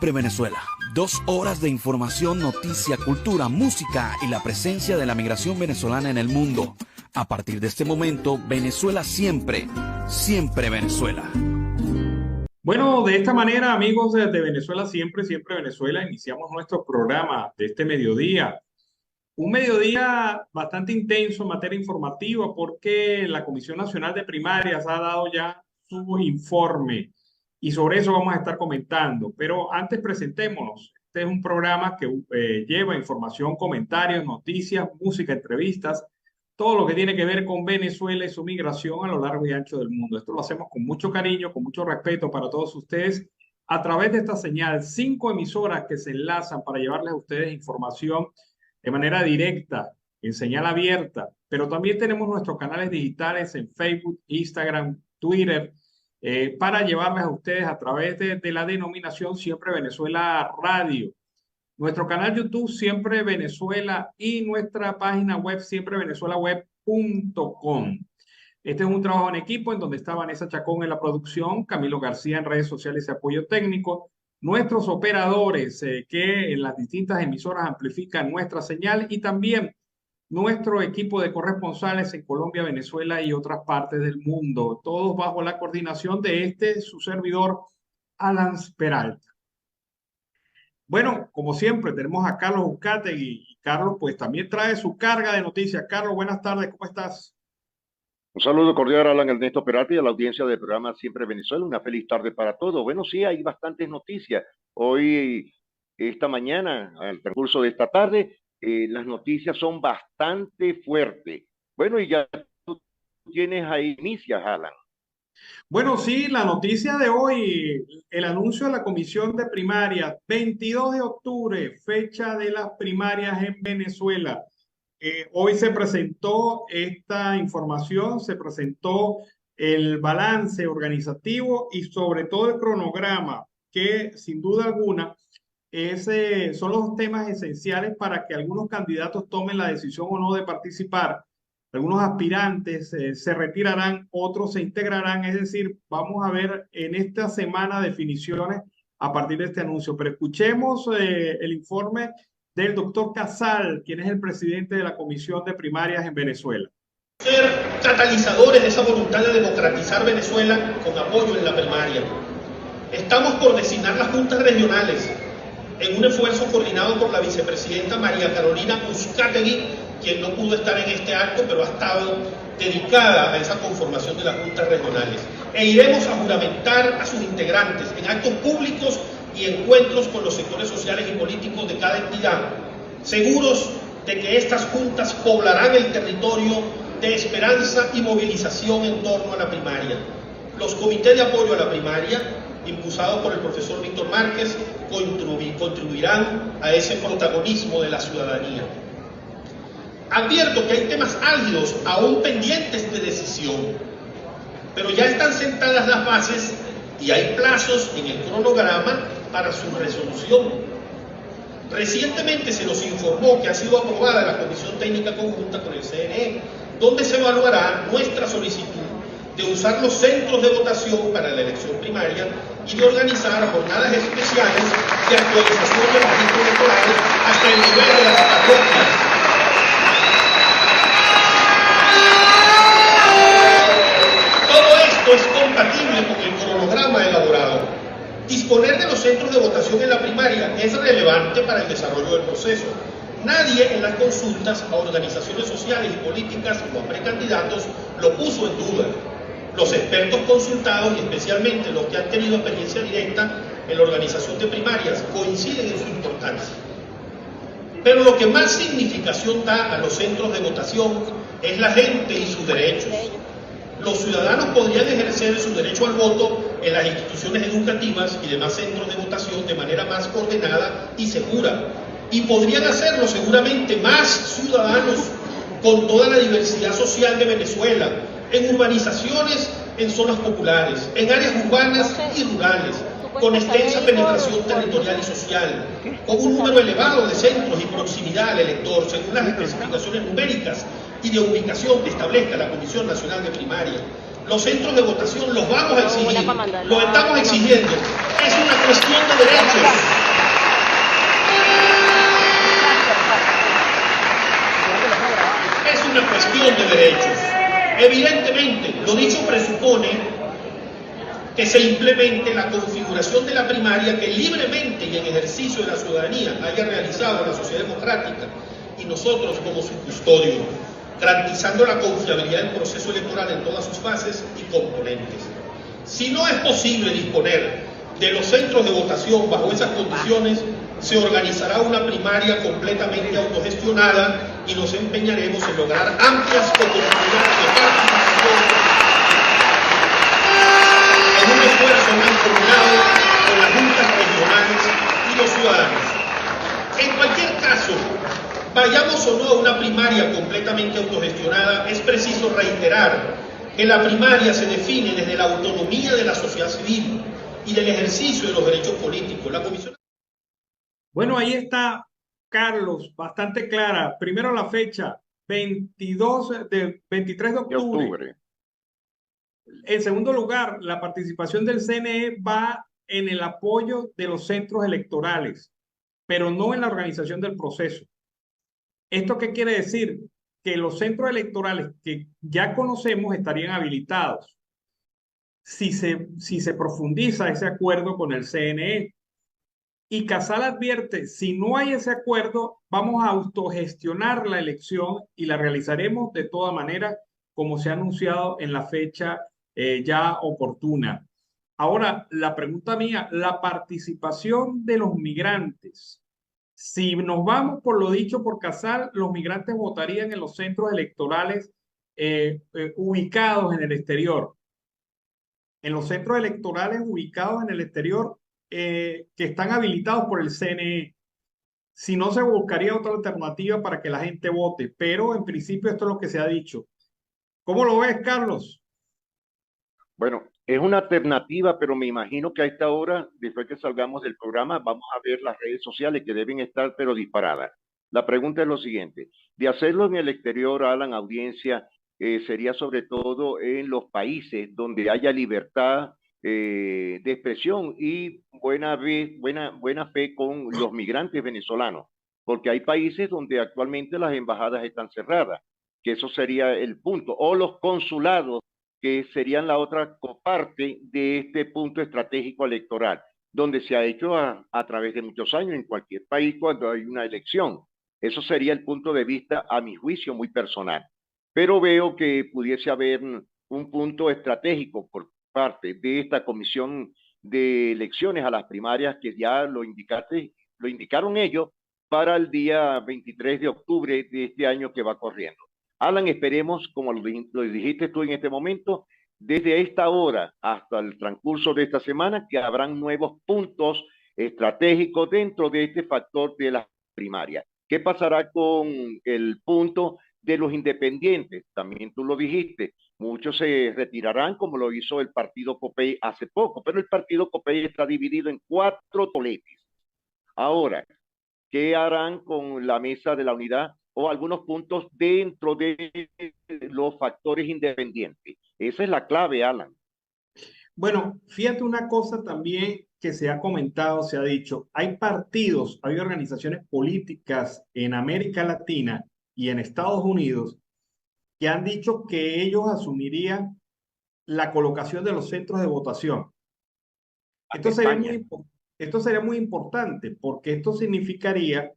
Siempre Venezuela. 2 horas de información, noticia, cultura, música y la presencia de la migración venezolana en el mundo. A partir de este momento, Venezuela siempre, siempre Venezuela. Bueno, de esta manera, amigos de Venezuela siempre, siempre Venezuela, iniciamos nuestro programa de este mediodía. Un mediodía bastante intenso en materia informativa porque la Comisión Nacional de Primarias ha dado ya su informe y sobre eso vamos a estar comentando. Pero antes presentémonos. Este es un programa que lleva información, comentarios, noticias, música, entrevistas, todo lo que tiene que ver con Venezuela y su migración a lo largo y ancho del mundo. Esto lo hacemos con mucho cariño, con mucho respeto para todos ustedes a través de esta señal. 5 emisoras que se enlazan para llevarles a ustedes información de manera directa, en señal abierta, pero también tenemos nuestros canales digitales en Facebook, Instagram, Twitter, para llevarles a ustedes a través de la denominación Siempre Venezuela Radio. Nuestro canal YouTube Siempre Venezuela y nuestra página web siemprevenezuelaweb.com. Este es un trabajo en equipo en donde está Vanessa Chacón en la producción, Camilo García en redes sociales y apoyo técnico, nuestros operadores que en las distintas emisoras amplifican nuestra señal y también nuestro equipo de corresponsales en Colombia, Venezuela y otras partes del mundo, todos bajo la coordinación de su servidor, Alan Peralta. Bueno, como siempre, tenemos a Carlos Uzcategui y Carlos pues también trae su carga de noticias. Carlos, buenas tardes, ¿cómo estás? Un saludo cordial a Alan Ernesto Peralta y a la audiencia del programa Siempre Venezuela. Una feliz tarde para todos. Bueno, sí, hay bastantes noticias. Hoy, esta mañana, al transcurso de esta tarde, las noticias son bastante fuertes. Bueno, y ya tú tienes ahí inicias, Alan. Bueno, sí, la noticia de hoy, el anuncio de la Comisión de Primarias, 22 de octubre, fecha de las primarias en Venezuela. Hoy se presentó esta información, se presentó el balance organizativo y sobre todo el cronograma, que sin duda alguna son los temas esenciales para que algunos candidatos tomen la decisión o no de participar. Algunos aspirantes se retirarán, otros se integrarán, es decir, vamos a ver en esta semana definiciones a partir de este anuncio. Pero escuchemos el informe del doctor Casal, quien es el presidente de la Comisión de Primarias en Venezuela. Ser catalizadores de esa voluntad de democratizar Venezuela con apoyo en la primaria. Estamos por designar las juntas regionales en un esfuerzo coordinado por la vicepresidenta María Carolina Uzcategui, quien no pudo estar en este acto, pero ha estado dedicada a esa conformación de las juntas regionales. E iremos a juramentar a sus integrantes en actos públicos y encuentros con los sectores sociales y políticos de cada entidad, seguros de que estas juntas poblarán el territorio de esperanza y movilización en torno a la primaria. Los comités de apoyo a la primaria, impulsados por el profesor Víctor Márquez, contribuirán a ese protagonismo de la ciudadanía. Advierto que hay temas álgidos aún pendientes de decisión, pero ya están sentadas las bases y hay plazos en el cronograma para su resolución. Recientemente se nos informó que ha sido aprobada la Comisión Técnica Conjunta con el CNE, donde se evaluará nuestra solicitud de usar los centros de votación para la elección primaria y de organizar jornadas especiales de actualización del registro electoral hasta el nivel de las parroquias. Todo esto es compatible con el cronograma elaborado. Disponer de los centros de votación en la primaria es relevante para el desarrollo del proceso. Nadie en las consultas a organizaciones sociales y políticas o a precandidatos lo puso en duda. Los expertos consultados y especialmente los que han tenido experiencia directa en la organización de primarias coinciden en su importancia. Pero lo que más significación da a los centros de votación es la gente y sus derechos. Los ciudadanos podrían ejercer su derecho al voto en las instituciones educativas y demás centros de votación de manera más ordenada y segura. Y podrían hacerlo seguramente más ciudadanos con toda la diversidad social de Venezuela, en urbanizaciones, en zonas populares, en áreas urbanas y rurales, con extensa penetración territorial y social, con un número elevado de centros y proximidad al elector, según las especificaciones numéricas y de ubicación que establezca la Comisión Nacional de Primaria. Los centros de votación los vamos a exigir, lo estamos exigiendo. Es una cuestión de derechos. protección de derechos. Evidentemente, lo dicho presupone que se implemente la configuración de la primaria que libremente y en ejercicio de la ciudadanía haya realizado la sociedad democrática y nosotros como su custodio, garantizando la confiabilidad del proceso electoral en todas sus fases y componentes. Si no es posible disponer de los centros de votación bajo esas condiciones, se organizará una primaria completamente autogestionada y nos empeñaremos en lograr amplias oportunidades de participación en un esfuerzo mancomunado con las juntas regionales y los ciudadanos. En cualquier caso, vayamos o no a una primaria completamente autogestionada, es preciso reiterar que la primaria se define desde la autonomía de la sociedad civil y del ejercicio de los derechos políticos. La Comisión... Bueno, ahí está, Carlos, bastante clara. Primero la fecha, 23 de octubre. En segundo lugar, la participación del CNE va en el apoyo de los centros electorales, pero no en la organización del proceso. ¿Esto qué quiere decir? Que los centros electorales que ya conocemos estarían habilitados si se profundiza ese acuerdo con el CNE. Y Casal advierte, si no hay ese acuerdo, vamos a autogestionar la elección y la realizaremos de toda manera, como se ha anunciado en la fecha ya oportuna. Ahora, la pregunta mía, la participación de los migrantes. Si nos vamos por lo dicho por Casal, los migrantes votarían en los centros electorales ubicados en el exterior. En los centros electorales ubicados en el exterior que están habilitados por el CNE. Si no, se buscaría otra alternativa para que la gente vote, pero en principio esto es lo que se ha dicho. ¿Cómo lo ves, Carlos? Bueno, es una alternativa, pero me imagino que a esta hora, después que salgamos del programa, vamos a ver las redes sociales que deben estar, pero disparadas. La pregunta es lo siguiente: de hacerlo en el exterior, Alan, audiencia, sería sobre todo en los países donde haya libertad de expresión y buena fe con los migrantes venezolanos, porque hay países donde actualmente las embajadas están cerradas, que eso sería el punto, o los consulados, que serían la otra parte de este punto estratégico electoral, donde se ha hecho a través de muchos años en cualquier país cuando hay una elección. Eso sería el punto de vista, a mi juicio, muy personal. Pero veo que pudiese haber un punto estratégico por parte de esta comisión de elecciones a las primarias, que ya lo indicaron ellos para el día 23 de octubre de este año que va corriendo. Alan, esperemos, como lo dijiste tú en este momento, desde esta hora hasta el transcurso de esta semana, que habrán nuevos puntos estratégicos dentro de este factor de las primarias. ¿Qué pasará con el punto de los independientes? También tú lo dijiste, muchos se retirarán, como lo hizo el partido Copey hace poco, pero el partido Copey está dividido en 4 toletes. Ahora, ¿qué harán con la mesa de la unidad o algunos puntos dentro de los factores independientes? Esa es la clave, Alan. Bueno, fíjate una cosa también que se ha comentado, se ha dicho, hay partidos, hay organizaciones políticas en América Latina y en Estados Unidos que han dicho que ellos asumirían la colocación de los centros de votación. Esto sería muy importante, porque esto significaría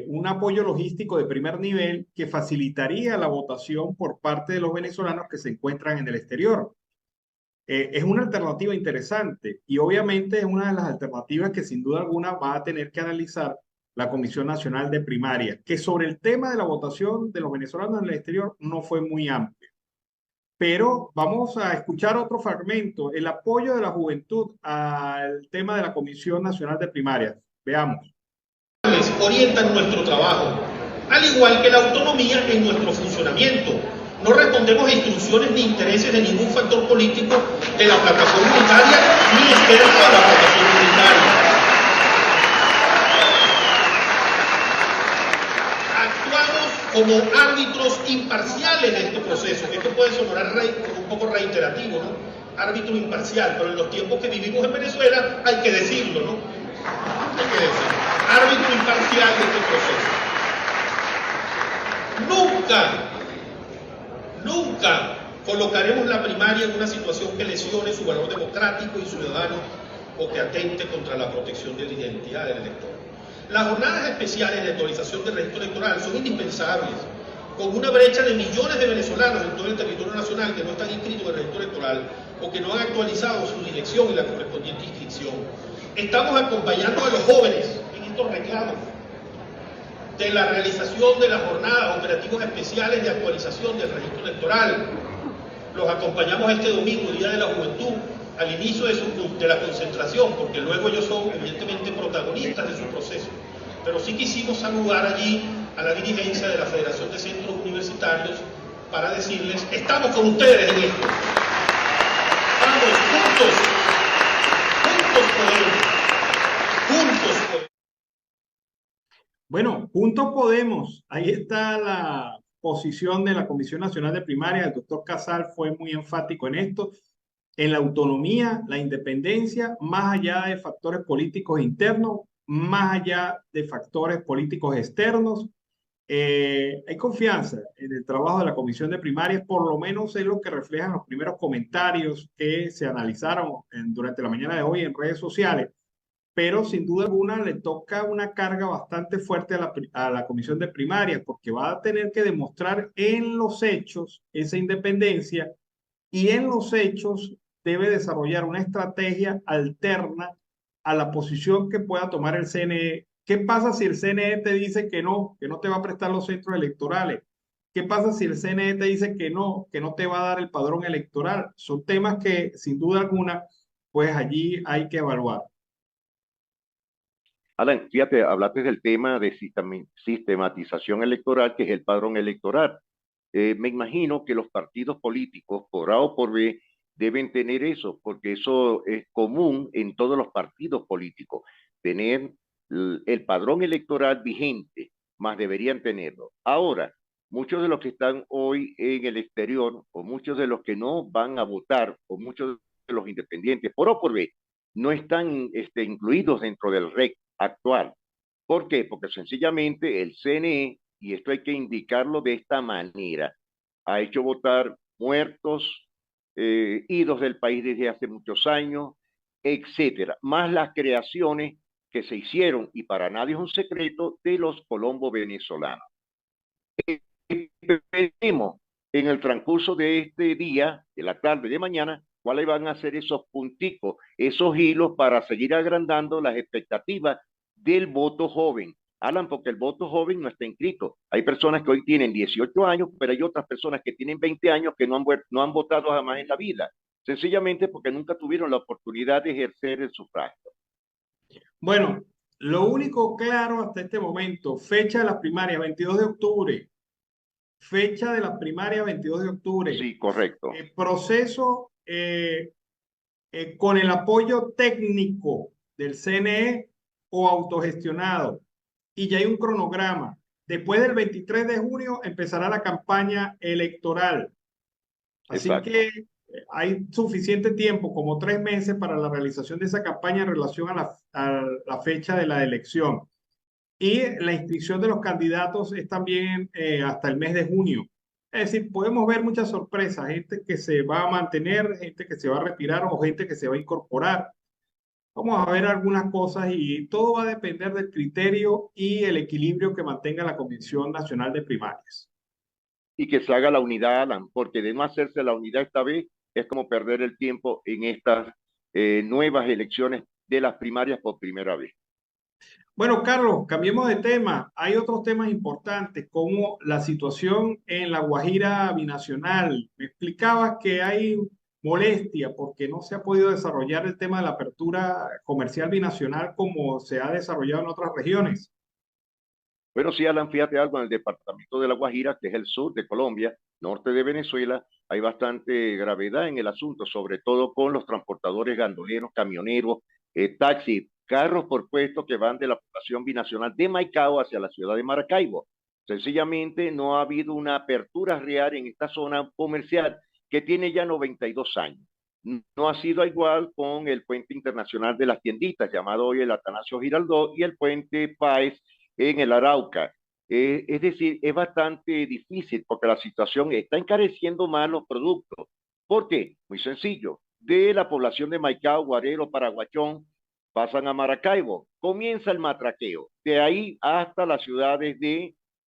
un apoyo logístico de primer nivel que facilitaría la votación por parte de los venezolanos que se encuentran en el exterior. Es una alternativa interesante y obviamente es una de las alternativas que sin duda alguna va a tener que analizar la Comisión Nacional de Primaria, que sobre el tema de la votación de los venezolanos en el exterior no fue muy amplio. Pero vamos a escuchar otro fragmento, el apoyo de la juventud al tema de la Comisión Nacional de Primaria. Veamos. Orientan nuestro trabajo, al igual que la autonomía en nuestro funcionamiento. No respondemos a instrucciones ni intereses de ningún factor político de la plataforma unitaria ni externo a la plataforma unitaria. Actuamos como árbitros imparciales de este proceso. Esto puede sonar un poco reiterativo, ¿no? Árbitro imparcial, pero en los tiempos que vivimos en Venezuela hay que decirlo, ¿no? Hay que decirlo. Árbitro imparcial de este proceso. Nunca nunca colocaremos la primaria en una situación que lesione su valor democrático y ciudadano o que atente contra la protección de la identidad del elector. Las jornadas especiales de actualización del registro electoral son indispensables, con una brecha de millones de venezolanos en todo el territorio nacional que no están inscritos en el registro electoral o que no han actualizado su dirección y la correspondiente inscripción. Estamos acompañando a los jóvenes en estos reclamos de la realización de las jornadas operativos especiales de actualización del registro electoral. Los acompañamos este domingo, Día de la Juventud, al inicio de la concentración, porque luego ellos son evidentemente protagonistas de su proceso. Pero sí quisimos saludar allí a la dirigencia de la Federación de Centros Universitarios para decirles, estamos con ustedes en esto. Vamos, juntos podemos. Bueno, juntos podemos. Ahí está la posición de la Comisión Nacional de Primaria. El doctor Casal fue muy enfático en esto, en la autonomía, la independencia, más allá de factores políticos internos, más allá de factores políticos externos. Hay confianza en el trabajo de la Comisión de Primarias, por lo menos es lo que reflejan los primeros comentarios que se analizaron durante la mañana de hoy en redes sociales. Pero sin duda alguna le toca una carga bastante fuerte a la Comisión de Primarias, porque va a tener que demostrar en los hechos esa independencia y en los hechos debe desarrollar una estrategia alterna a la posición que pueda tomar el CNE. ¿Qué pasa si el CNE te dice que no te va a prestar los centros electorales? ¿Qué pasa si el CNE te dice que no te va a dar el padrón electoral? Son temas que sin duda alguna, pues allí hay que evaluar. Alan, fíjate, hablaste del tema de sistematización electoral, que es el padrón electoral. Me imagino que los partidos políticos, por A o por B, deben tener eso, porque eso es común en todos los partidos políticos, tener el padrón electoral vigente, más deberían tenerlo. Ahora, muchos de los que están hoy en el exterior, o muchos de los que no van a votar, o muchos de los independientes, por A o por B, no están incluidos dentro del REC actual. ¿Por qué? Porque sencillamente el CNE, y esto hay que indicarlo de esta manera, ha hecho votar muertos, idos del país desde hace muchos años, etcétera, más las creaciones que se hicieron, y para nadie es un secreto, de los colombos venezolanos. Veremos en el transcurso de este día, de la tarde, de mañana, cuáles van a ser esos punticos, esos hilos para seguir agrandando las expectativas del voto joven. Alan, porque el voto joven no está inscrito. Hay personas que hoy tienen 18 años, pero hay otras personas que tienen 20 años que no han votado jamás en la vida, sencillamente porque nunca tuvieron la oportunidad de ejercer el sufragio. Bueno, lo único claro hasta este momento, fecha de las primarias, 22 de octubre. Fecha de las primarias, 22 de octubre. Sí, correcto. Proceso con el apoyo técnico del CNE o autogestionado. Y ya hay un cronograma. Después del 23 de junio empezará la campaña electoral. Así Exacto. que hay suficiente tiempo, como 3 meses, para la realización de esa campaña en relación a la fecha de la elección. Y la inscripción de los candidatos es también hasta el mes de junio. Es decir, podemos ver muchas sorpresas, gente que se va a mantener, gente que se va a retirar o gente que se va a incorporar. Vamos a ver algunas cosas y todo va a depender del criterio y el equilibrio que mantenga la Comisión Nacional de Primarias. Y que se haga la unidad, Alan, porque de no hacerse la unidad esta vez es como perder el tiempo en estas nuevas elecciones de las primarias por primera vez. Bueno, Carlos, cambiemos de tema. Hay otros temas importantes como la situación en la Guajira binacional. Me explicabas que hay molestia porque no se ha podido desarrollar el tema de la apertura comercial binacional como se ha desarrollado en otras regiones. Bueno, sí, Alan, fíjate algo, en el departamento de La Guajira, que es el sur de Colombia, norte de Venezuela, hay bastante gravedad en el asunto, sobre todo con los transportadores gandoleros, camioneros, taxis, carros por puesto que van de la población binacional de Maicao hacia la ciudad de Maracaibo. Sencillamente no ha habido una apertura real en esta zona comercial que tiene ya 92 años. No ha sido igual con el puente internacional de las tienditas, llamado hoy el Atanasio Giraldó, y el puente Páez en el Arauca. Es decir, es bastante difícil porque la situación está encareciendo más los productos. ¿Por qué? Muy sencillo. De la población de Maicao, Guarero, Paraguachón, pasan a Maracaibo. Comienza el matraqueo. De ahí hasta las ciudades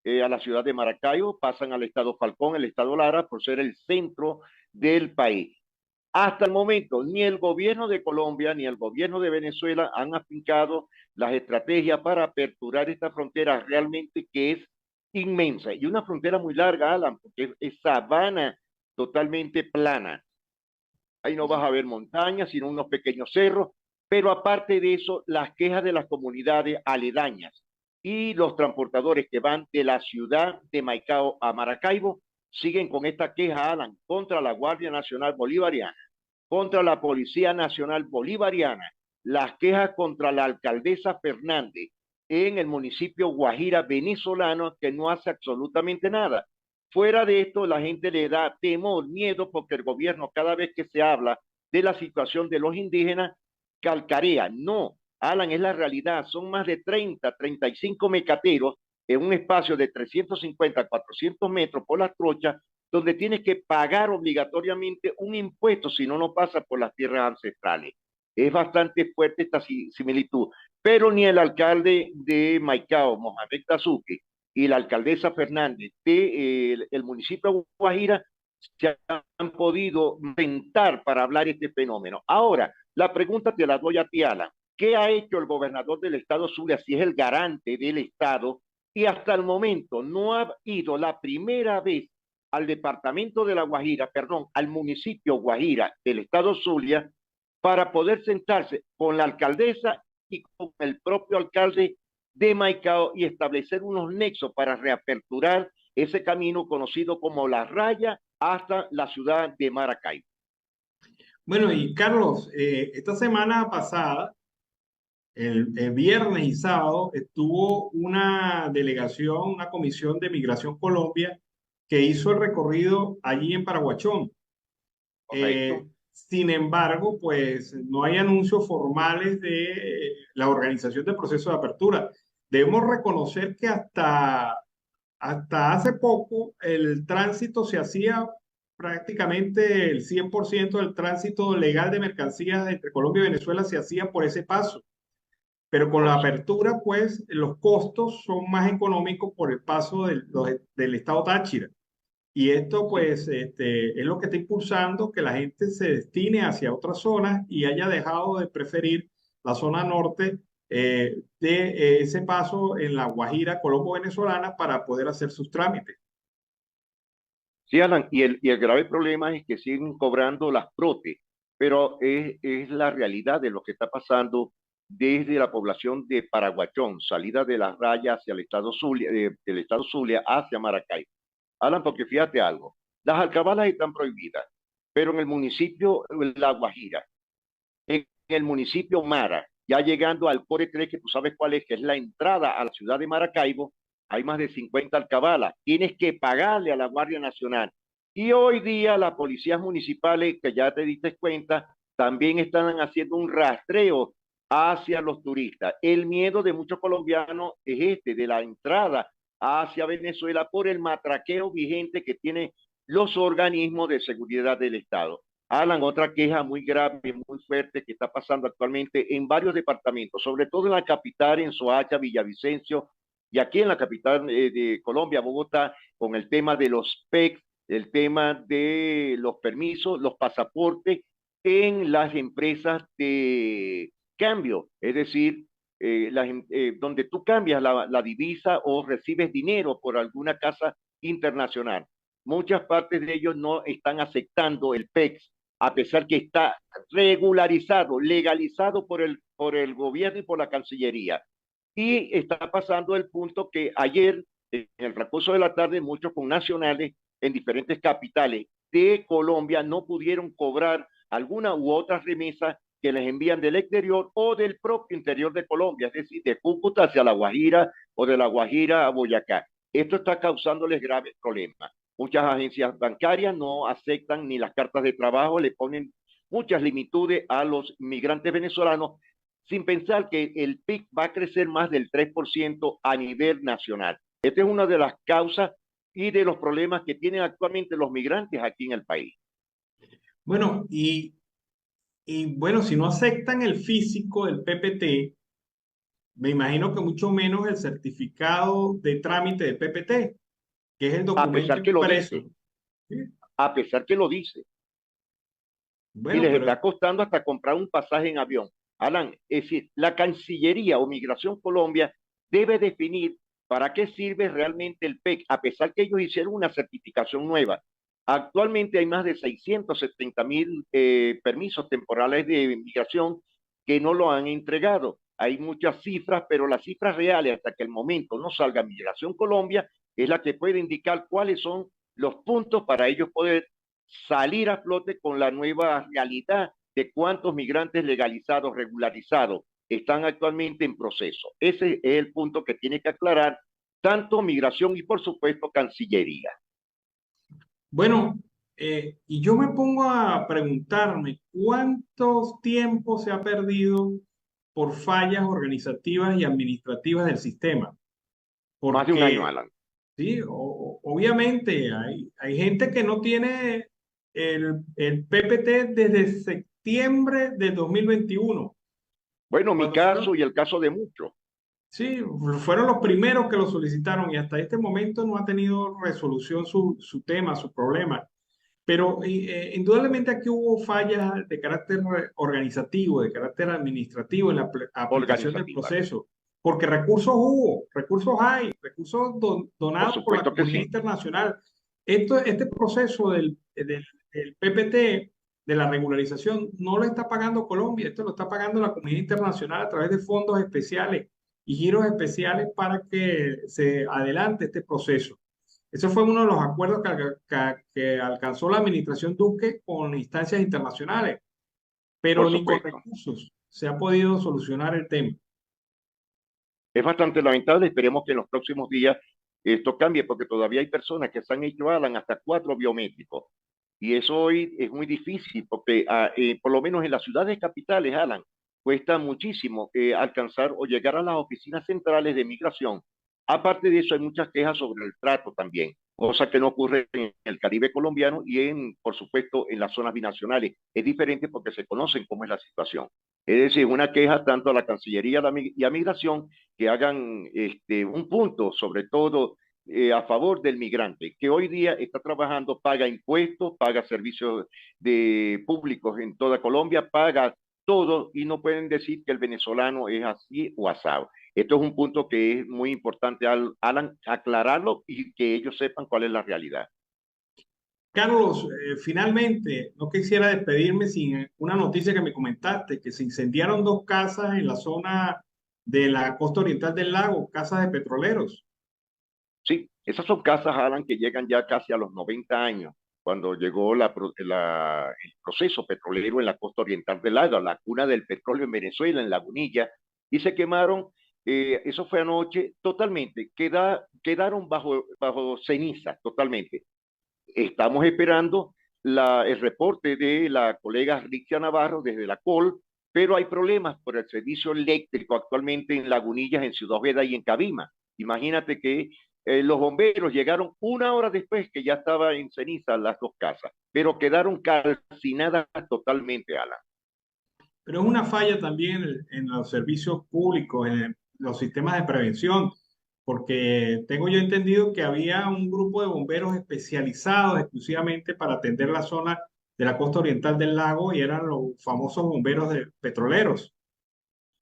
a la ciudad de Maracaibo, pasan al estado Falcón, el estado Lara, por ser el centro del país. Hasta el momento, ni el gobierno de Colombia ni el gobierno de Venezuela han afincado las estrategias para aperturar esta frontera realmente que es inmensa y una frontera muy larga, Alan, porque es sabana totalmente plana. Ahí no vas a ver montañas, sino unos pequeños cerros, pero aparte de eso, las quejas de las comunidades aledañas y los transportadores que van de la ciudad de Maicao a Maracaibo siguen con esta queja, Alan, contra la Guardia Nacional Bolivariana, contra la Policía Nacional Bolivariana, las quejas contra la alcaldesa Fernández en el municipio Guajira venezolano que no hace absolutamente nada. Fuera de esto, la gente le da temor, miedo, porque el gobierno cada vez que se habla de la situación de los indígenas, calcarea. No, Alan, es la realidad. Son más de 30, 35 mecateros en un espacio de 350 a 400 metros por las trochas, donde tienes que pagar obligatoriamente un impuesto si no, no pasa por las tierras ancestrales. Es bastante fuerte esta similitud, pero ni el alcalde de Maicao, Mohamed Dazuque, y la alcaldesa Fernández de el municipio de Guajira se han podido inventar para hablar este fenómeno. Ahora, la pregunta te la doy a ti, Alan. ¿Qué ha hecho el gobernador del estado Zulia, si es el garante del estado? Y hasta el momento no ha ido la primera vez al departamento de La Guajira, perdón, al municipio Guajira del estado Zulia, para poder sentarse con la alcaldesa y con el propio alcalde de Maicao y establecer unos nexos para reaperturar ese camino conocido como La Raya hasta la ciudad de Maracaibo. Bueno, y Carlos, esta semana pasada, el viernes y sábado, estuvo una delegación, una comisión de Migración Colombia que hizo el recorrido allí en Paraguachón. Sin embargo, pues no hay anuncios formales de la organización del proceso de apertura. Debemos reconocer que hasta hace poco el tránsito se hacía prácticamente el 100% del tránsito legal de mercancías entre Colombia y Venezuela se hacía por ese paso. Pero con la apertura, pues los costos son más económicos por el paso del estado Táchira. Y esto, pues, es lo que está impulsando que la gente se destine hacia otras zonas y haya dejado de preferir la zona norte de ese paso en la Guajira colombo-venezolana para poder hacer sus trámites. Sí, Alan, y el grave problema es que siguen cobrando las protes, pero es la realidad de lo que está pasando desde la población de Paraguachón, salida de las rayas hacia el estado Zulia, del estado Zulia hacia Maracaibo. Alan, porque fíjate algo, las alcabalas están prohibidas, pero en el municipio La Guajira, en el municipio Mara, ya llegando al Core 3, que tú sabes cuál es, que es la entrada a la ciudad de Maracaibo, hay más de 50 alcabalas. Tienes que pagarle a la Guardia Nacional. Y hoy día las policías municipales, que ya te diste cuenta, también están haciendo un rastreo hacia los turistas. El miedo de muchos colombianos es de la entrada hacia Venezuela por el matraqueo vigente que tienen los organismos de seguridad del Estado. Alan, otra queja muy grave, muy fuerte que está pasando actualmente en varios departamentos, sobre todo en la capital, en Soacha, Villavicencio, y aquí en la capital de Colombia, Bogotá, con el tema de los PEC, el tema de los permisos, los pasaportes en las empresas de cambio, es decir, donde tú cambias la divisa o recibes dinero por alguna casa internacional. Muchas partes de ellos no están aceptando el PEX, a pesar que está regularizado, legalizado por el gobierno y por la Cancillería. Y está pasando el punto que ayer, en el transcurso de la tarde, muchos connacionales en diferentes capitales de Colombia no pudieron cobrar alguna u otra remesa que les envían del exterior o del propio interior de Colombia, es decir, de Cúcuta hacia La Guajira o de La Guajira a Boyacá. Esto está causándoles graves problemas. Muchas agencias bancarias no aceptan ni las cartas de trabajo, le ponen muchas limitudes a los migrantes venezolanos sin pensar que el PIB va a crecer más del 3% a nivel nacional. Esta es una de las causas y de los problemas que tienen actualmente los migrantes aquí en el país. Bueno, y bueno, si no aceptan el físico del PPT, me imagino que mucho menos el certificado de trámite del PPT, que es el A documento pesar que lo impreso. dice, ¿Sí? a pesar que lo dice. Y Bueno, les pero está costando hasta comprar un pasaje en avión. Alan, es decir, la Cancillería o Migración Colombia debe definir para qué sirve realmente el PEC, a pesar que ellos hicieron una certificación nueva. Actualmente hay más de 670.000 permisos temporales de migración que no lo han entregado. Hay muchas cifras, pero las cifras reales, hasta que el momento no salga Migración Colombia, es la que puede indicar cuáles son los puntos para ellos poder salir a flote con la nueva realidad de cuántos migrantes legalizados, regularizados, están actualmente en proceso. Ese es el punto que tiene que aclarar tanto migración y, por supuesto, Cancillería. bueno, y yo me pongo a preguntarme cuánto tiempo se ha perdido por fallas organizativas y administrativas del sistema. Más de un año, Porque, Alan. sí, obviamente hay gente que no tiene el PPT desde septiembre de 2021. Bueno, mi Cuando caso fueron, y el caso de muchos. sí, fueron los primeros que lo solicitaron y hasta este momento no ha tenido resolución su tema, su problema. Pero indudablemente aquí hubo fallas de carácter organizativo, de carácter administrativo en la aplicación del Organizativa. proceso, porque recursos hubo, recursos hay, recursos Por donados por la supuesto que comunidad sí. internacional. Este proceso del PPT, de la regularización, no lo está pagando Colombia, esto lo está pagando la comunidad internacional a través de fondos especiales y giros especiales para que se adelante este proceso. Ese fue uno de los acuerdos que alcanzó la administración Duque con instancias internacionales, Por pero ni con supuesto. recursos se ha podido solucionar el tema. Es bastante lamentable. Esperemos que en los próximos días esto cambie, porque todavía hay personas que se han hecho, Alan, hasta 4 biométricos. Y eso hoy es muy difícil, porque por lo menos en las ciudades capitales, Alan, cuesta muchísimo alcanzar o llegar a las oficinas centrales de migración. Aparte de eso, hay muchas quejas sobre el trato también, cosa que no ocurre en el Caribe colombiano y, por supuesto, en las zonas binacionales. Es diferente porque se conocen cómo es la situación. Es decir, una queja tanto a la Cancillería y a Migración que hagan un punto, sobre todo a favor del migrante, que hoy día está trabajando, paga impuestos, paga servicios públicos en toda Colombia, paga todo y no pueden decir que el venezolano es así o asado. Esto es un punto que es muy importante, Alan, aclararlo y que ellos sepan cuál es la realidad. Carlos, finalmente, no quisiera despedirme sin una noticia que me comentaste, que se incendiaron dos casas en la zona de la costa oriental del lago, casas de petroleros. Sí, esas son casas, Alan, que llegan ya casi a los 90 años, cuando llegó el proceso petrolero en la costa oriental del lago, la cuna del petróleo en Venezuela, en Lagunilla, y se quemaron. Eso fue anoche totalmente, quedaron bajo ceniza totalmente. Estamos esperando el reporte de la colega Rixia Navarro desde la COL, pero hay problemas por el servicio eléctrico actualmente en Lagunillas, en Ciudad Ojeda y en Cabima. Imagínate que los bomberos llegaron una hora después que ya estaba en ceniza las dos casas, pero quedaron calcinadas totalmente, Alan. Pero es una falla también en los servicios públicos, en los sistemas de prevención, porque tengo yo entendido que había un grupo de bomberos especializados exclusivamente para atender la zona de la costa oriental del lago y eran los famosos bomberos petroleros.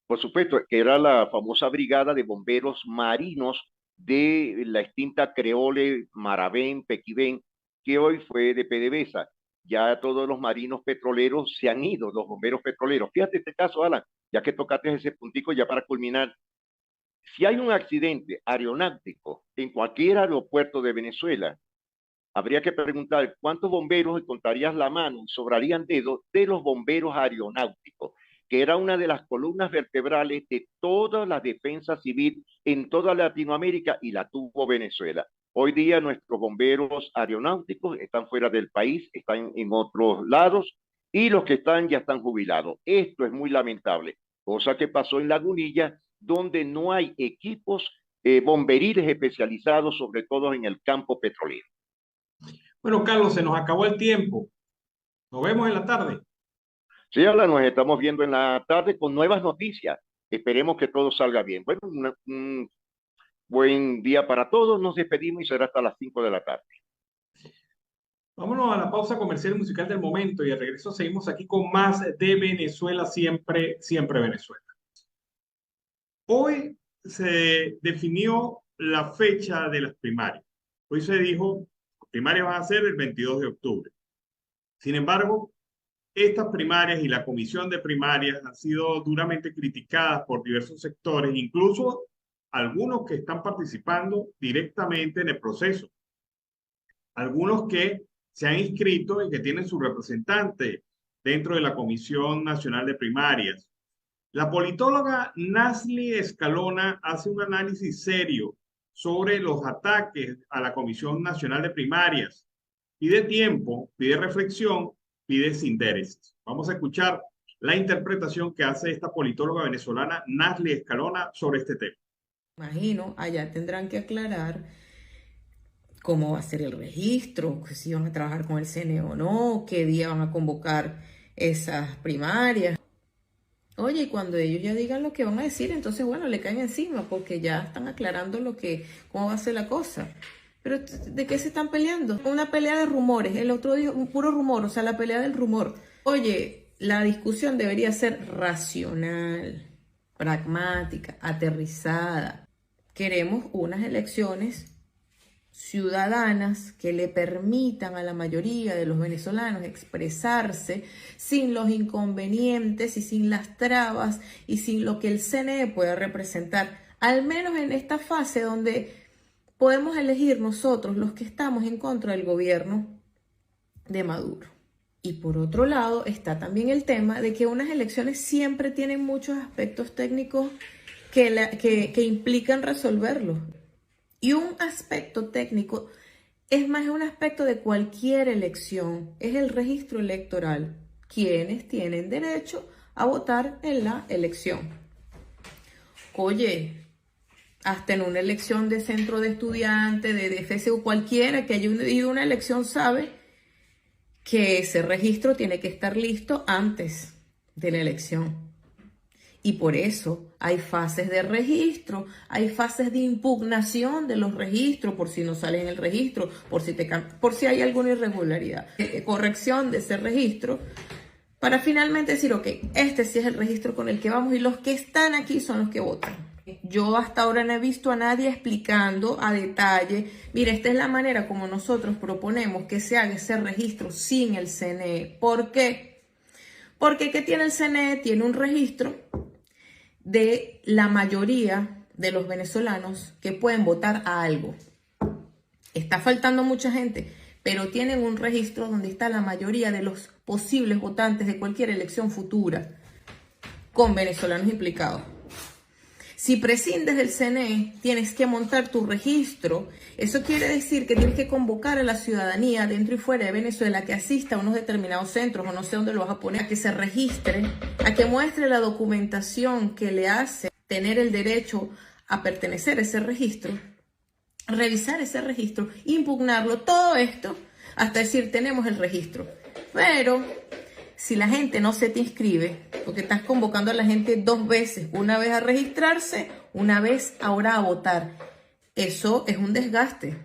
Por supuesto, que era la famosa brigada de bomberos marinos de la extinta Creole, Maravén, Pequibén, que hoy fue de PDVSA. Ya todos los marinos petroleros se han ido, los bomberos petroleros. Fíjate este caso, Alan, ya que tocaste ese puntico ya para culminar. Si hay un accidente aeronáutico en cualquier aeropuerto de Venezuela, habría que preguntar cuántos bomberos contarías la mano y sobrarían dedos de los bomberos aeronáuticos, que era una de las columnas vertebrales de toda la defensa civil en toda Latinoamérica y la tuvo Venezuela. Hoy día nuestros bomberos aeronáuticos están fuera del país, están en otros lados y los que están ya están jubilados. Esto es muy lamentable, cosa que pasó en Lagunilla, donde no hay equipos bomberiles especializados, sobre todo en el campo petrolero. Bueno, Carlos, se nos acabó el tiempo. Nos vemos en la tarde. Sí, Alan, nos estamos viendo en la tarde con nuevas noticias. Esperemos que todo salga bien. Bueno, un buen día para todos. Nos despedimos y será hasta las 5 de la tarde. Vámonos a la pausa comercial y musical del momento y al regreso seguimos aquí con más de Venezuela siempre, siempre Venezuela. Hoy se definió la fecha de las primarias. Hoy se dijo que las primarias van a ser el 22 de octubre. Sin embargo, estas primarias y la comisión de primarias han sido duramente criticadas por diversos sectores, incluso algunos que están participando directamente en el proceso. Algunos que se han inscrito y que tienen su representante dentro de la Comisión Nacional de Primarias. La politóloga Nasli Escalona hace un análisis serio sobre los ataques a la Comisión Nacional de Primarias. Pide tiempo, pide reflexión, pide intereses. Vamos a escuchar la interpretación que hace esta politóloga venezolana Nasli Escalona sobre este tema. Imagino, allá tendrán que aclarar cómo va a ser el registro, si van a trabajar con el CNE o no, qué día van a convocar esas primarias. Oye, y cuando ellos ya digan lo que van a decir, entonces, bueno, le caen encima porque ya están aclarando cómo va a ser la cosa. Pero, ¿de qué se están peleando? Una pelea de rumores, el otro dijo un puro rumor, o sea, la pelea del rumor. Oye, la discusión debería ser racional, pragmática, aterrizada. Queremos unas elecciones ciudadanas que le permitan a la mayoría de los venezolanos expresarse sin los inconvenientes y sin las trabas y sin lo que el CNE pueda representar, al menos en esta fase donde podemos elegir nosotros los que estamos en contra del gobierno de Maduro. Y por otro lado está también el tema de que unas elecciones siempre tienen muchos aspectos técnicos que implican resolverlos. Y un aspecto técnico es más un aspecto de cualquier elección, es el registro electoral, quienes tienen derecho a votar en la elección. Oye, hasta en una elección de centro de estudiantes, de FCU, cualquiera que haya ido a una elección sabe que ese registro tiene que estar listo antes de la elección. Y por eso hay fases de registro, hay fases de impugnación de los registros, por si no sale en el registro, por si hay alguna irregularidad, corrección de ese registro, para finalmente decir, ok, este sí es el registro con el que vamos y los que están aquí son los que votan. Yo hasta ahora no he visto a nadie explicando a detalle, mira, esta es la manera como nosotros proponemos que se haga ese registro sin el CNE. ¿Por qué? Porque ¿qué tiene el CNE? Tiene un registro de la mayoría de los venezolanos que pueden votar a algo. Está faltando mucha gente, pero tienen un registro donde está la mayoría de los posibles votantes de cualquier elección futura, con venezolanos implicados. Si prescindes del CNE, tienes que montar tu registro. Eso quiere decir que tienes que convocar a la ciudadanía dentro y fuera de Venezuela que asista a unos determinados centros, o no sé dónde lo vas a poner, a que se registre, a que muestre la documentación que le hace tener el derecho a pertenecer a ese registro, revisar ese registro, impugnarlo, todo esto, hasta decir tenemos el registro. Pero si la gente no se te inscribe, porque estás convocando a la gente 2 veces, una vez a registrarse, una vez ahora a votar, eso es un desgaste.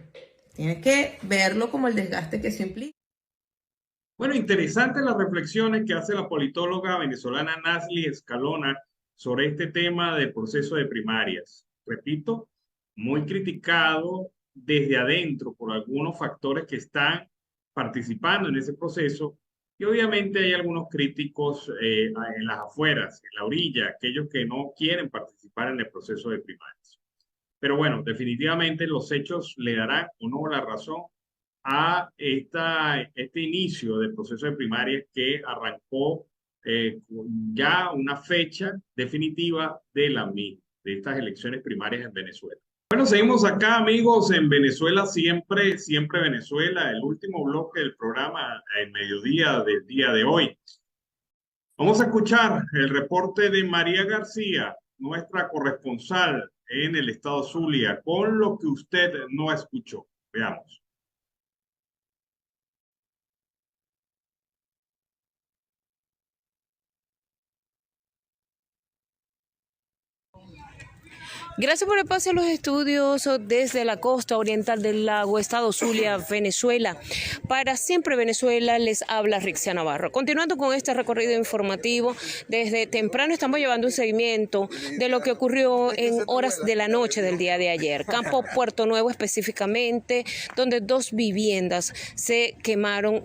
Tienes que verlo como el desgaste que eso implica. Bueno, interesantes las reflexiones que hace la politóloga venezolana Nasli Escalona sobre este tema del proceso de primarias. Repito, muy criticado desde adentro por algunos factores que están participando en ese proceso. Y obviamente hay algunos críticos en las afueras, en la orilla, aquellos que no quieren participar en el proceso de primarias. Pero bueno, definitivamente los hechos le darán o no la razón a este inicio del proceso de primarias que arrancó ya una fecha definitiva de estas elecciones primarias en Venezuela. Bueno, seguimos acá, amigos, en Venezuela siempre, siempre Venezuela, el último bloque del programa El Mediodía del día de hoy. Vamos a escuchar el reporte de María García, nuestra corresponsal en el estado Zulia con lo que usted no escuchó. Veamos. Gracias por el pase a los estudios desde la costa oriental del lago, estado Zulia, Venezuela. Para Siempre Venezuela les habla Rixia Navarro. Continuando con este recorrido informativo, desde temprano estamos llevando un seguimiento de lo que ocurrió en horas de la noche del día de ayer. Campo Puerto Nuevo específicamente, donde 2 viviendas se quemaron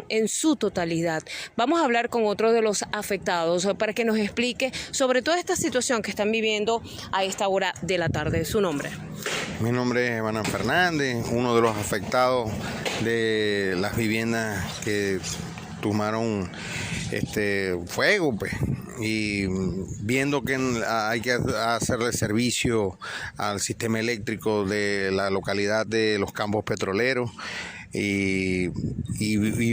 en su totalidad. Vamos a hablar con otro de los afectados para que nos explique sobre toda esta situación que están viviendo a esta hora de la tarde. ¿Su nombre? Mi nombre es Emanuel Fernández, uno de los afectados de las viviendas que tomaron fuego, pues, y viendo que hay que hacerle servicio al sistema eléctrico de la localidad de los campos petroleros y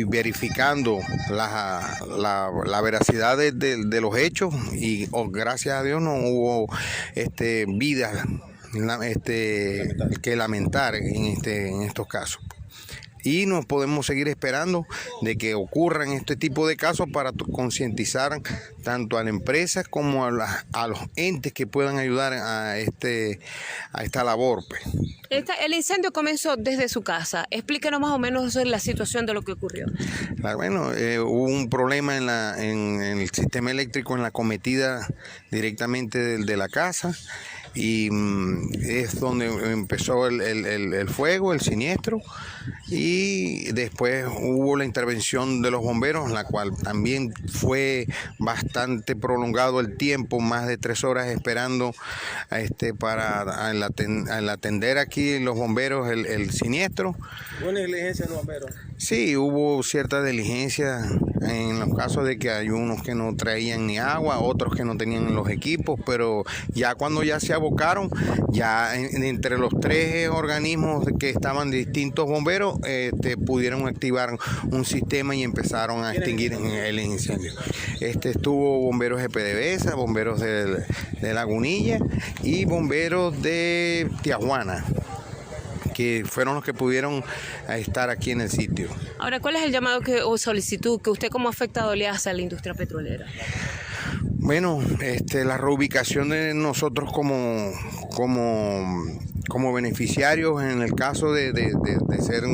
verificando la veracidad de los hechos, y gracias a Dios no hubo vidas que lamentar en estos casos. Y nos podemos seguir esperando de que ocurran este tipo de casos para concientizar tanto a la empresa como a los entes que puedan ayudar a esta labor, pues. El incendio comenzó desde su casa. Explíquenos más o menos la situación de lo que ocurrió. Bueno, hubo un problema en el sistema eléctrico, en la cometida directamente de la casa, y es donde empezó el fuego, el siniestro, y después hubo la intervención de los bomberos, la cual también fue bastante prolongado el tiempo, más de 3 horas esperando para atender aquí los bomberos el siniestro. ¿Hubo negligencia de los bomberos? Sí, hubo cierta diligencia en los casos de que hay unos que no traían ni agua, otros que no tenían los equipos, pero ya cuando ya se abocaron, ya entre los 3 organismos que estaban distintos bomberos, pudieron activar un sistema y empezaron a extinguir el incendio. Estuvo bomberos de PDVSA, bomberos de Lagunilla y bomberos de Tijuana, que fueron los que pudieron estar aquí en el sitio. Ahora, ¿cuál es el llamado o solicitud que usted como afectado le hace a la industria petrolera? Bueno, la reubicación de nosotros como beneficiarios en el caso de ser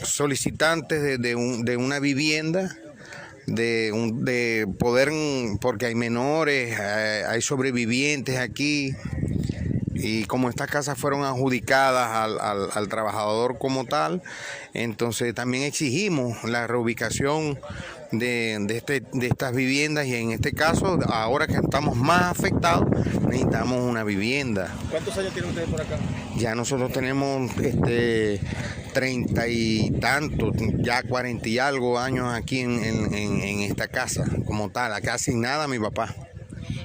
solicitantes de una vivienda, de poder, porque hay menores, hay sobrevivientes aquí. Y como estas casas fueron adjudicadas al trabajador como tal, entonces también exigimos la reubicación de estas viviendas, y en este caso, ahora que estamos más afectados, necesitamos una vivienda. ¿Cuántos años tienen ustedes por acá? Ya nosotros tenemos 30 y tantos, ya 40 y algo años aquí en esta casa como tal, acá asignada a mi papá.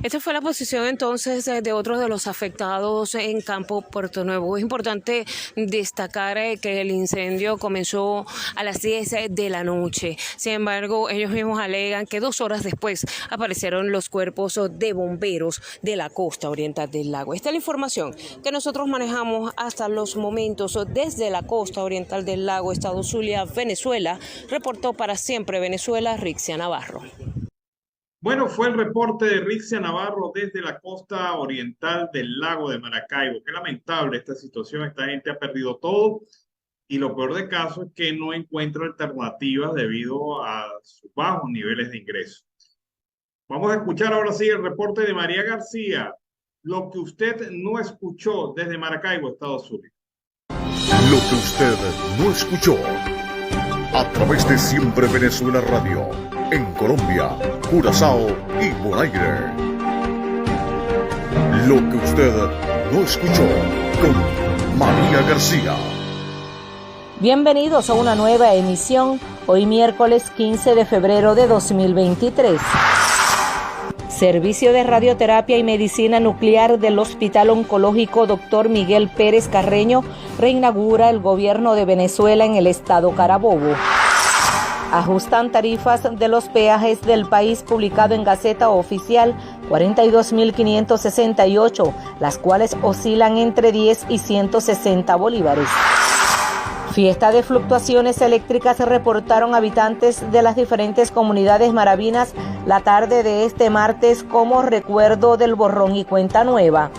Esta fue la posición entonces de otros de los afectados en Campo Puerto Nuevo. Es importante destacar que el incendio comenzó a las 10 de la noche. Sin embargo, ellos mismos alegan que 2 horas después aparecieron los cuerpos de bomberos de la costa oriental del lago. Esta es la información que nosotros manejamos hasta los momentos desde la costa oriental del lago, estado Zulia, Venezuela. Reportó para Siempre Venezuela, Rixia Navarro. Bueno, fue el reporte de Rixia Navarro desde la costa oriental del lago de Maracaibo. Qué lamentable esta situación. Esta gente ha perdido todo, y lo peor de caso es que no encuentra alternativas debido a sus bajos niveles de ingreso. Vamos a escuchar ahora sí el reporte de María García, lo que usted no escuchó desde Maracaibo, estado Zulia. Lo que usted no escuchó a través de Siempre Venezuela Radio, en Colombia, Curazao y Bonaire. Lo que usted no escuchó con María García. Bienvenidos a una nueva emisión, hoy miércoles 15 de febrero de 2023. Servicio de radioterapia y medicina nuclear del Hospital Oncológico Dr. Miguel Pérez Carreño reinaugura el gobierno de Venezuela en el estado Carabobo. Ajustan tarifas de los peajes del país, publicado en Gaceta Oficial 42.568, las cuales oscilan entre 10 y 160 bolívares. Fiesta de fluctuaciones eléctricas reportaron habitantes de las diferentes comunidades maravinas la tarde de este martes como recuerdo del borrón y cuenta nueva.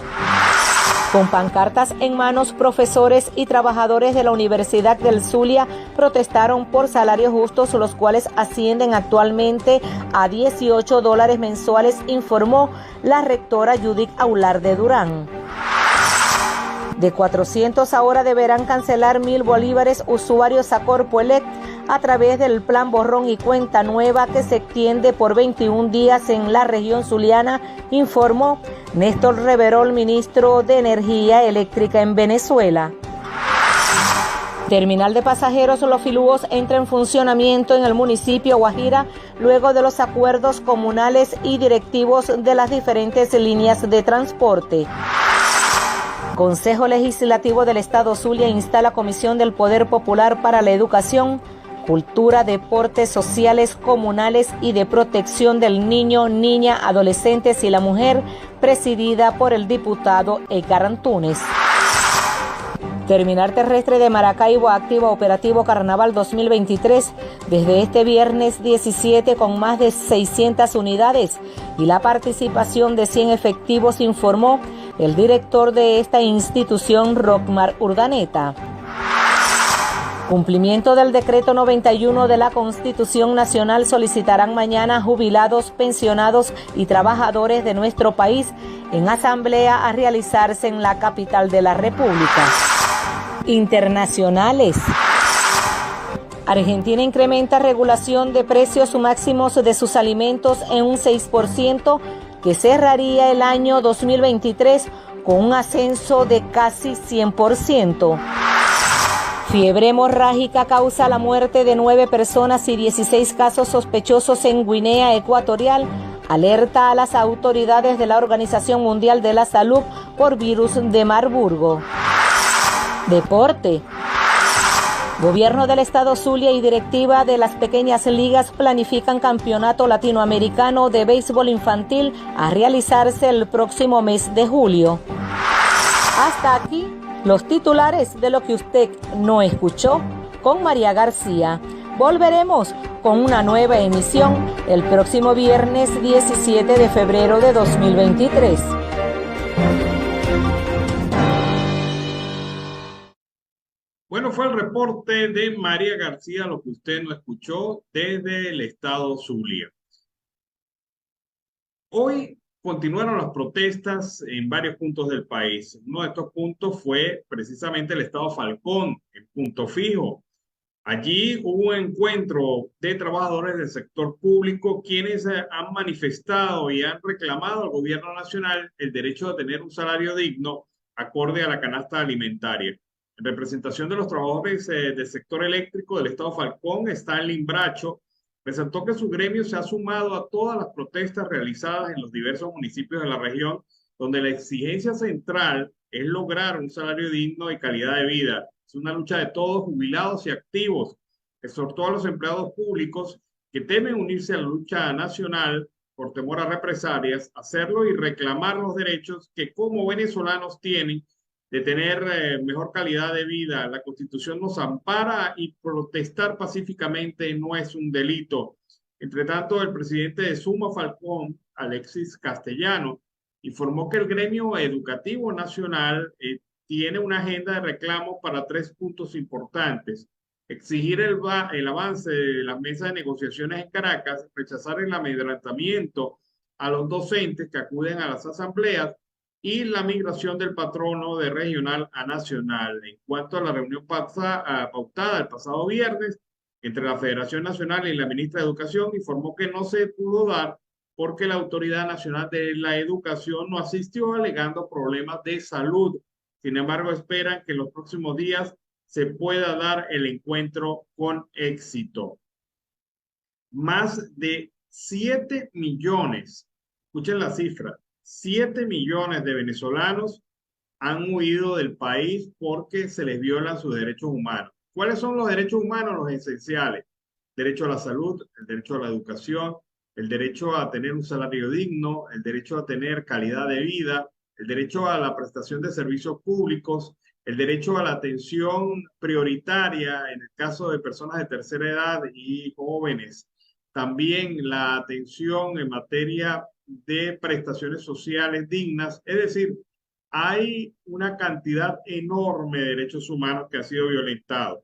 Con pancartas en manos, profesores y trabajadores de la Universidad del Zulia protestaron por salarios justos, los cuales ascienden actualmente a $18 mensuales, informó la rectora Judith Aularde Durán. De 400 ahora deberán cancelar 1.000 bolívares usuarios a Corpoelec a través del plan borrón y cuenta nueva que se extiende por 21 días en la región zuliana, informó Néstor Reverol, ministro de Energía Eléctrica en Venezuela. Terminal de pasajeros Los Filúos entra en funcionamiento en el municipio Guajira luego de los acuerdos comunales y directivos de las diferentes líneas de transporte. Consejo Legislativo del Estado Zulia instala Comisión del Poder Popular para la Educación, Cultura, Deportes Sociales, Comunales y de Protección del Niño, Niña, Adolescentes y la Mujer, presidida por el diputado Edgar Antunes. Terminal terrestre de Maracaibo activa operativo Carnaval 2023 desde este viernes 17 con más de 600 unidades y la participación de 100 efectivos, informó el director de esta institución, Rockmar Urdaneta. Cumplimiento del decreto 91 de la Constitución Nacional solicitarán mañana jubilados, pensionados y trabajadores de nuestro país en asamblea a realizarse en la capital de la República. Internacionales. Argentina incrementa regulación de precios máximos de sus alimentos en un 6%, que cerraría el año 2023 con un ascenso de casi 100%. Fiebre hemorrágica causa la muerte de 9 personas y 16 casos sospechosos en Guinea Ecuatorial. Alerta a las autoridades de la Organización Mundial de la Salud por virus de Marburgo. Deporte. Gobierno del Estado Zulia y directiva de las pequeñas ligas planifican campeonato latinoamericano de béisbol infantil a realizarse el próximo mes de julio. Hasta aquí los titulares de lo que usted no escuchó con María García. Volveremos con una nueva emisión el próximo viernes 17 de febrero de 2023. Bueno, fue el reporte de María García, lo que usted no escuchó desde el estado Zulia. Hoy continuaron las protestas en varios puntos del país. Uno de estos puntos fue precisamente el estado Falcón, en Punto Fijo. Allí hubo un encuentro de trabajadores del sector público quienes han manifestado y han reclamado al gobierno nacional el derecho a tener un salario digno acorde a la canasta alimentaria. En representación de los trabajadores del sector eléctrico del estado Falcón, Stanley Bracho presentó que su gremio se ha sumado a todas las protestas realizadas en los diversos municipios de la región, donde la exigencia central es lograr un salario digno y calidad de vida. Es una lucha de todos, jubilados y activos. Exhortó a los empleados públicos que temen unirse a la lucha nacional por temor a represalias, hacerlo y reclamar los derechos que como venezolanos tienen de tener mejor calidad de vida. La Constitución nos ampara y protestar pacíficamente no es un delito. Entre tanto, el presidente de Suma Falcón, Alexis Castellano, informó que el gremio educativo nacional tiene una agenda de reclamos para 3 puntos importantes: exigir el avance de las mesas de negociaciones en Caracas, rechazar el amedrentamiento a los docentes que acuden a las asambleas y la migración del patrono de regional a nacional. En cuanto a la reunión pautada el pasado viernes entre la Federación Nacional y la ministra de Educación, informó que no se pudo dar porque la Autoridad Nacional de la Educación no asistió alegando problemas de salud. Sin embargo, esperan que en los próximos días se pueda dar el encuentro con éxito. Más de 7 millones, escuchen la cifra, 7 millones de venezolanos han huido del país porque se les violan sus derechos humanos. ¿Cuáles son los derechos humanos? Los esenciales: derecho a la salud, el derecho a la educación, el derecho a tener un salario digno, el derecho a tener calidad de vida, el derecho a la prestación de servicios públicos, el derecho a la atención prioritaria en el caso de personas de tercera edad y jóvenes, también la atención en materia de prestaciones sociales dignas. Es decir, hay una cantidad enorme de derechos humanos que han sido violentados.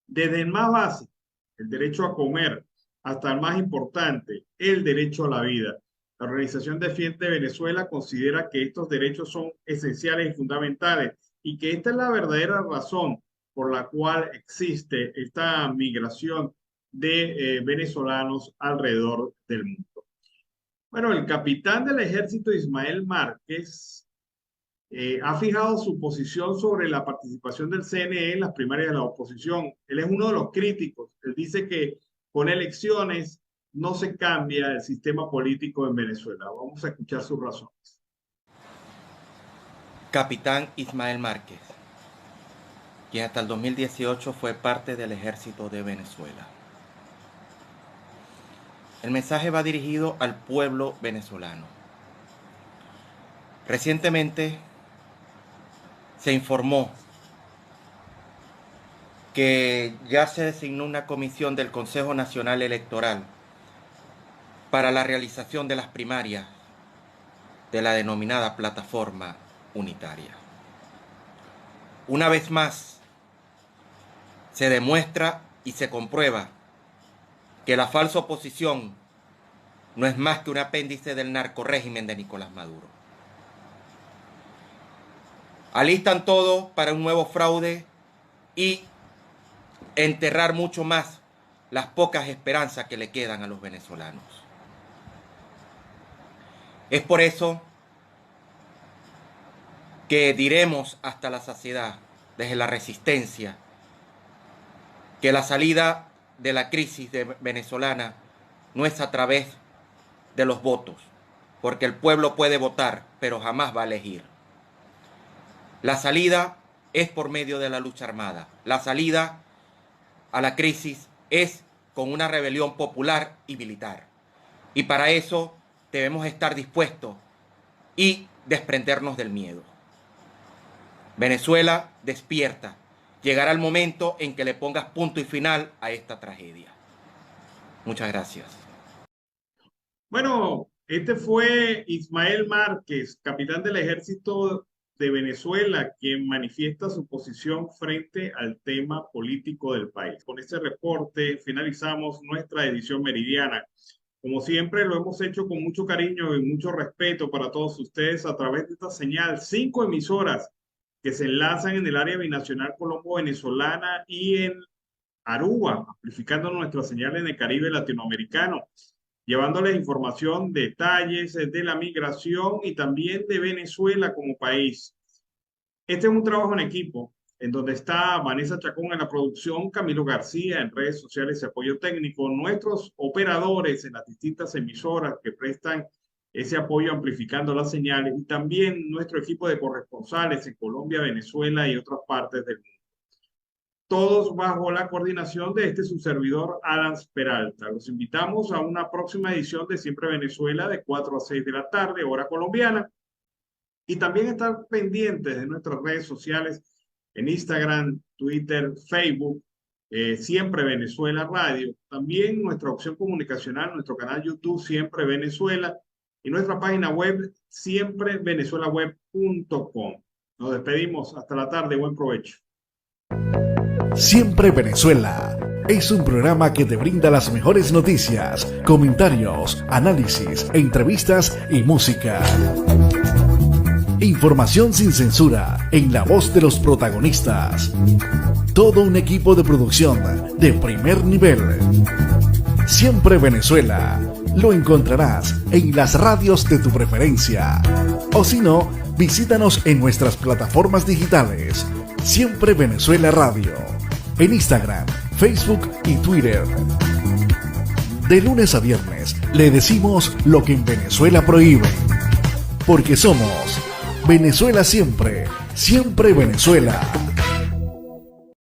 Desde el más básico, el derecho a comer, hasta el más importante, el derecho a la vida. La Organización Defiende Venezuela considera que estos derechos son esenciales y fundamentales y que esta es la verdadera razón por la cual existe esta migración de venezolanos alrededor del mundo. Bueno, el capitán del ejército Ismael Márquez ha fijado su posición sobre la participación del CNE en las primarias de la oposición. Él es uno de los críticos. Él dice que con elecciones no se cambia el sistema político en Venezuela. Vamos a escuchar sus razones. Capitán Ismael Márquez, quien hasta el 2018 fue parte del ejército de Venezuela. El mensaje va dirigido al pueblo venezolano. Recientemente se informó que ya se designó una comisión del Consejo Nacional Electoral para la realización de las primarias de la denominada plataforma unitaria. Una vez más, se demuestra y se comprueba que la falsa oposición no es más que un apéndice del narcorrégimen de Nicolás Maduro. Alistan todo para un nuevo fraude y enterrar mucho más las pocas esperanzas que le quedan a los venezolanos. Es por eso que diremos hasta la saciedad, desde la resistencia, que la salida de la crisis venezolana no es a través de los votos, porque el pueblo puede votar, pero jamás va a elegir. La salida es por medio de la lucha armada. La salida a la crisis es con una rebelión popular y militar. Y para eso debemos estar dispuestos y desprendernos del miedo. Venezuela, despierta. Llegará el momento en que le pongas punto y final a esta tragedia. Muchas gracias. Bueno, este fue Ismael Márquez, capitán del ejército de Venezuela, quien manifiesta su posición frente al tema político del país. Con este reporte finalizamos nuestra edición meridiana. Como siempre, lo hemos hecho con mucho cariño y mucho respeto para todos ustedes a través de esta señal. 5 emisoras que se enlazan en el área binacional colombo-venezolana y en Aruba, amplificando nuestra señal en el Caribe latinoamericano, llevándoles información, detalles de la migración y también de Venezuela como país. Este es un trabajo en equipo, en donde está Vanessa Chacón en la producción, Camilo García en redes sociales y apoyo técnico, nuestros operadores en las distintas emisoras que prestan ese apoyo amplificando las señales, y también nuestro equipo de corresponsales en Colombia, Venezuela y otras partes del mundo. Todos bajo la coordinación de su servidor, Adams Peralta. Los invitamos a una próxima edición de Siempre Venezuela de 4 a 6 de la tarde, hora colombiana. Y también estar pendientes de nuestras redes sociales en Instagram, Twitter, Facebook, Siempre Venezuela Radio. También nuestra opción comunicacional, nuestro canal YouTube Siempre Venezuela y nuestra página web siemprevenezuelaweb.com. Nos despedimos. Hasta la tarde. Buen provecho. Siempre Venezuela es un programa que te brinda las mejores noticias, comentarios, análisis, entrevistas y música. Información sin censura en la voz de los protagonistas. Todo un equipo de producción de primer nivel. Siempre Venezuela. Lo encontrarás en las radios de tu preferencia. O si no, visítanos en nuestras plataformas digitales. Siempre Venezuela Radio. En Instagram, Facebook y Twitter. De lunes a viernes le decimos lo que en Venezuela prohíben. Porque somos Venezuela siempre, siempre Venezuela.